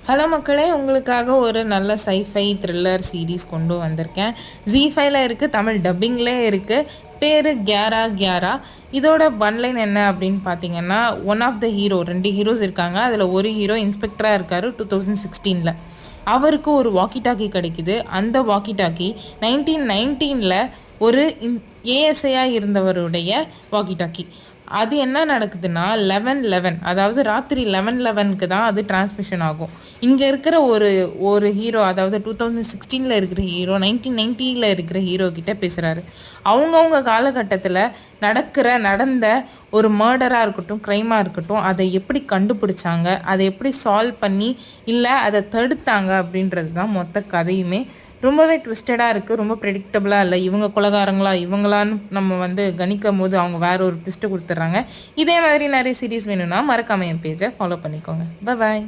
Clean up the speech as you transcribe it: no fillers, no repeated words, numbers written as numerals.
Hello மக்களே, உங்களுக்காக ஒரு நல்ல சைஃபை த்ரில்லர் சீரீஸ் கொண்டு வந்திருக்கேன். ஜி5ல இருக்குது, தமிழ் டப்பிங்லேயே இருக்குது. பேர் கியாரா கியாரா. இதோட ஒன்லைன் என்ன அப்படின்னு பார்த்தீங்கன்னா, one of the hero, 2 heroes இருக்காங்க. அதில் ஒரு ஹீரோ இன்ஸ்பெக்டராக இருக்கார் 2016. அவருக்கு ஒரு வாக்கி டாக்கி கிடைக்குது. அந்த வாக்கி டாக்கி 1919 ஒரு ஏஎஸ்ஐயாக இருந்தவருடைய வாக்கி டாக்கி. அது என்ன நடக்குதுன்னா 11:11, அதாவது ராத்திரி 11:11க்கு தான் அது டிரான்ஸ்மிஷன் ஆகும். இங்கே இருக்கிற ஒரு ஹீரோ, அதாவது 2016 இருக்கிற ஹீரோ 1990 இருக்கிற ஹீரோ கிட்ட பேசுகிறாரு. அவங்கவுங்க காலகட்டத்தில் நடந்த ஒரு மர்டராக இருக்கட்டும், க்ரைமாக இருக்கட்டும், அதை எப்படி கண்டுபிடிச்சாங்க, அதை எப்படி சால்வ் பண்ணி இல்லை அதை தடுத்தாங்க அப்படின்றது தான் மொத்த கதையுமே. ரொம்பவே ட்விஸ்டடாக இருக்குது, ரொம்ப ப்ரெடிக்டபுளாக இல்லை. இவங்க கொலகாரங்களா இவங்களான்னு நம்ம கணிக்கும் போது அவங்க வேற ஒரு ட்விஸ்ட்டு கொடுத்துட்றாங்க. இதே மாதிரி நிறைய சீரீஸ் வேணும்னா மறக்காம என் பேஜை ஃபாலோ பண்ணிக்கோங்க. பாய்.